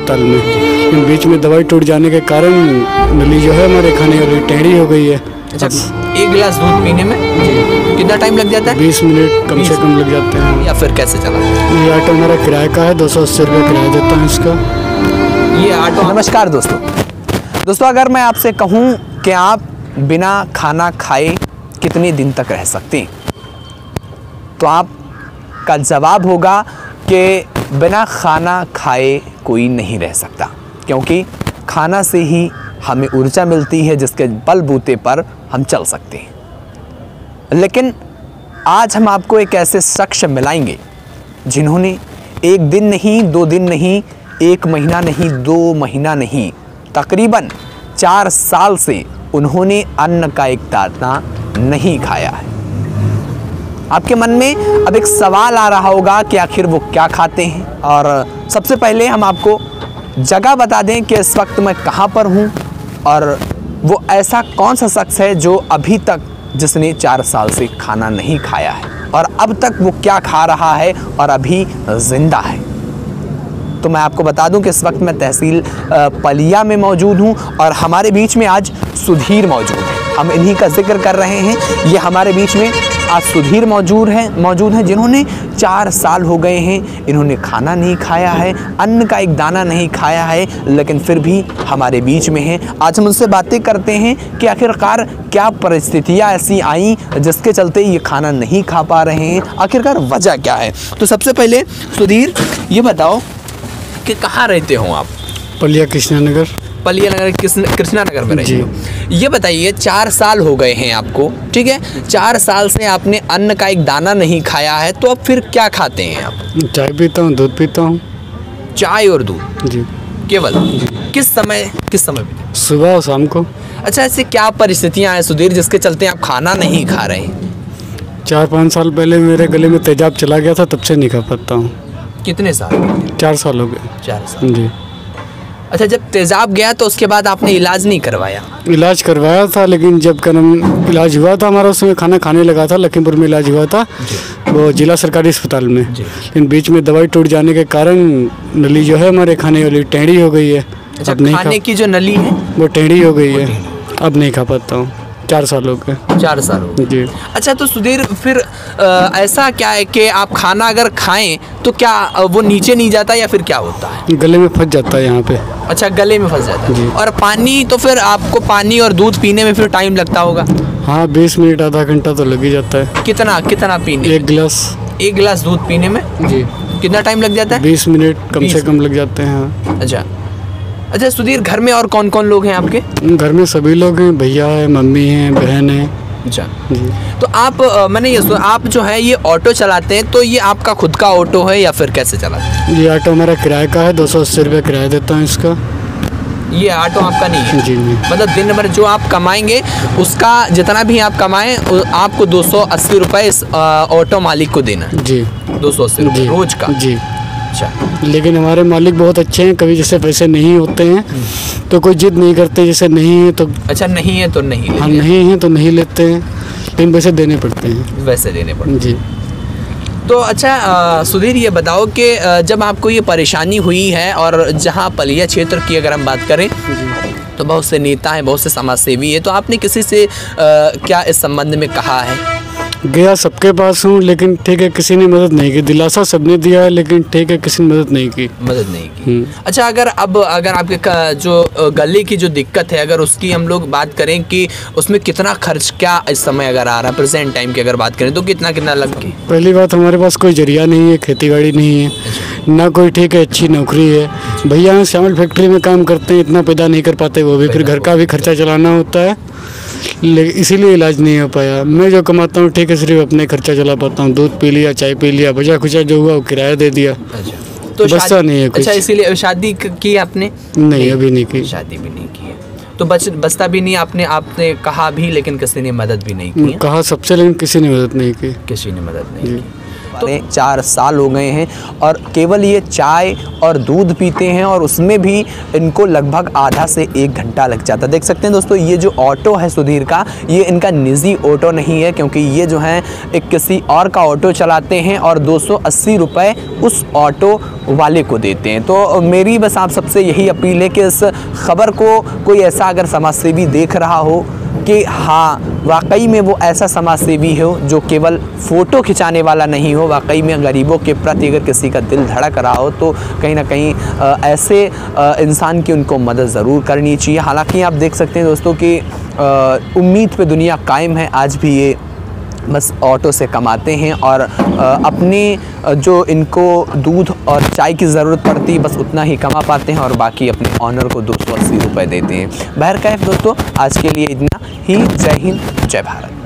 अस्पताल में, लेकिन बीच में दवाई टूट जाने के कारण नली जो है हमारे खाने वाली टेढ़ी हो गई है। अच्छा, एक गिलास दूध पीने में कितना टाइम लग जाता है? 20 मिनट कम से कम लग जाते हैं। या फिर कैसे चला? ये ऑटो हमारा किराए का है, 280 रुपये किराया देता हूँ इसका। ये ऑटो। नमस्कार दोस्तों, अगर मैं आपसे कहूँ कि आप बिना खाना खाए कितने दिन तक रह सकते हैं, तो आपका जवाब होगा कि बिना खाना खाए कोई नहीं रह सकता, क्योंकि खाना से ही हमें ऊर्जा मिलती है जिसके बलबूते पर हम चल सकते हैं। लेकिन आज हम आपको एक ऐसे शख्स मिलाएंगे जिन्होंने एक दिन नहीं, 2 दिन नहीं, 1 महीना नहीं, 2 महीना नहीं, तकरीबन 4 साल से उन्होंने अन्न का एक दाना नहीं खाया है। आपके मन में अब एक सवाल आ रहा होगा कि आखिर वो क्या खाते हैं। और सबसे पहले हम आपको जगह बता दें कि इस वक्त मैं कहाँ पर हूँ और वो ऐसा कौन सा शख्स है जो अभी तक जिसने 4 साल से खाना नहीं खाया है और अब तक वो क्या खा रहा है और अभी ज़िंदा है। तो मैं आपको बता दूं कि इस वक्त मैं तहसील पलिया में मौजूद हूं और हमारे बीच में आज सुधीर मौजूद है। हम इन्हीं का जिक्र कर रहे हैं। ये हमारे बीच में आज सुधीर मौजूद हैं जिन्होंने 4 साल हो गए हैं, इन्होंने खाना नहीं खाया है, अन्न का एक दाना नहीं खाया है, लेकिन फिर भी हमारे बीच में हैं। आज हम उनसे बातें करते हैं कि आखिरकार क्या परिस्थितियाँ ऐसी आई जिसके चलते ये खाना नहीं खा पा रहे हैं, आखिरकार वजह क्या है। तो सबसे पहले सुधीर ये बताओ कि कहाँ रहते हो आप? पलिया कृष्णा नगर कृष्णा नगर में रहते हो। ये बताइए 4 साल हो गए हैं आपको, ठीक है, 4 साल से आपने अन्न का एक दाना नहीं खाया है, तो अब फिर क्या खाते हैं आप? चाय पीता हूँ, दूध पीता हूँ। चाय और दूध जी केवल? किस समय पीते? सुबह और शाम को। अच्छा, ऐसे क्या परिस्थितियाँ हैं सुधीर जिसके चलते आप खाना नहीं खा रहे हैं? 4-5 साल पहले मेरे गले में तेजाब चला गया था, तब से नहीं खा पाता हूँ। कितने साल? 4 साल हो गए। 4 साल जी। अच्छा, जब तेजाब गया तो उसके बाद आपने इलाज नहीं करवाया? इलाज करवाया था, लेकिन जब इलाज हुआ था हमारा, उसमें खाना खाने लगा था, लखीमपुर में इलाज हुआ था, वो जिला सरकारी अस्पताल में, लेकिन बीच में दवाई टूट जाने के कारण नली जो है हमारे खाने वाली टेढ़ी हो गई है। अच्छा, खाने की जो नली है वो टेढ़ी हो गई है, अब नहीं खा पाता हूँ। 4 साल हो गए। 4 साल हो गए जी। अच्छा, तो सुधीर फिर ऐसा क्या है कि आप खाना अगर खाएं तो क्या वो नीचे नहीं जाता या फिर क्या होता है? गले में फंस जाता है यहाँ पे। अच्छा, गले में फंस जाता है। और पानी तो फिर आपको पानी और दूध पीने में फिर टाइम लगता होगा? हाँ, 20 मिनट आधा घंटा तो लग ही जाता है। कितना पीने? 1 गिलास दूध पीने में जी। कितना टाइम लग जाता है? 20 मिनट कम से कम लग जाते हैं। अच्छा सुधीर, घर में और कौन कौन लोग हैं आपके? घर में सभी लोग हैं, भैया है, मम्मी है, बहन है। अच्छा, तो आप मैंने ये सुना आप जो है ये ऑटो चलाते हैं, तो ये आपका खुद का ऑटो है या फिर कैसे चलाते हैं? ये ऑटो हमारा किराए का है, 280 रुपये किराया देता हूँ इसका। ये ऑटो आपका नहीं है? जी नहीं। मतलब दिन भर जो आप कमाएंगे उसका जितना भी आप कमाएं आपको 280 रुपये इस ऑटो मालिक को देना है? जी, 280 रुपये रोज का? जी। अच्छा, लेकिन हमारे मालिक बहुत अच्छे हैं, कभी जैसे पैसे नहीं होते हैं तो कोई जिद नहीं करते, जैसे नहीं है तो अच्छा नहीं है तो नहीं, हाँ नहीं है तो नहीं लेते हैं, लेकिन पैसे देने पड़ते हैं। वैसे देने पड़ते हैं। जी। तो अच्छा सुधीर, ये बताओ कि जब आपको ये परेशानी हुई है और जहाँ पलिया क्षेत्र की अगर हम बात करें तो बहुत से नेता हैं, बहुत से समाज सेवी है, तो आपने किसी से क्या इस संबंध में कहा है? गया सबके पास हूँ, लेकिन ठीक है किसी ने मदद नहीं की। दिलासा सबने दिया है, लेकिन ठीक है किसी ने मदद नहीं की। अच्छा, अगर आपके जो गले की जो दिक्कत है, अगर उसकी हम लोग बात करें कि उसमें कितना खर्च क्या इस समय अगर आ रहा है, प्रेजेंट टाइम की अगर बात करें तो कितना लग के? पहली बात, हमारे पास कोई जरिया नहीं है, खेती बाड़ी नहीं है, ना कोई ठीक है अच्छी नौकरी है। भैया श्यामल फैक्ट्री में काम करते हैं, इतना पैदा नहीं कर पाते वो भी, फिर घर का भी खर्चा चलाना होता है, इसीलिए इलाज नहीं हो पाया। मैं जो कमाता हूँ ठीक है, सिर्फ अपने खर्चा चला पाता हूँ। दूध पी लिया, चाय पी लिया, बचा खुचा जो हुआ वो किराया दे दिया। तो बचता नहीं है कुछ। अच्छा, इसीलिए शादी की आपने? नहीं, अभी नहीं की। शादी भी नहीं की है तो बचता भी नहीं। आपने कहा भी, लेकिन किसी ने मदद भी नहीं की? कहा सबसे, लेकिन किसी ने मदद नहीं की। किसी ने मदद नहीं की। तो 4 साल हो गए हैं और केवल ये चाय और दूध पीते हैं और उसमें भी इनको लगभग आधा से 1 घंटा लग जाता है। देख सकते हैं दोस्तों, ये जो ऑटो है सुधीर का, ये इनका निजी ऑटो नहीं है, क्योंकि ये जो है एक किसी और का ऑटो चलाते हैं और 280 रुपये उस ऑटो वाले को देते हैं। तो मेरी बस आप सबसे यही अपील है कि इस खबर को कोई ऐसा अगर समाजसेवी देख रहा हो कि हाँ वाकई में वो ऐसा समाजसेवी हो जो केवल फ़ोटो खिंचाने वाला नहीं हो, वाकई में गरीबों के प्रति अगर किसी का दिल धड़क रहा हो, तो कहीं ना कहीं ऐसे इंसान की उनको मदद ज़रूर करनी चाहिए। हालांकि आप देख सकते हैं दोस्तों कि उम्मीद पे दुनिया कायम है, आज भी ये बस ऑटो से कमाते हैं और अपनी जो इनको दूध और चाय की ज़रूरत पड़ती है बस उतना ही कमा पाते हैं और बाकी अपने ऑनर को 280 रुपये देते हैं। बहरकैफ दोस्तों, आज के लिए इतना ही। जय हिंद, जय भारत।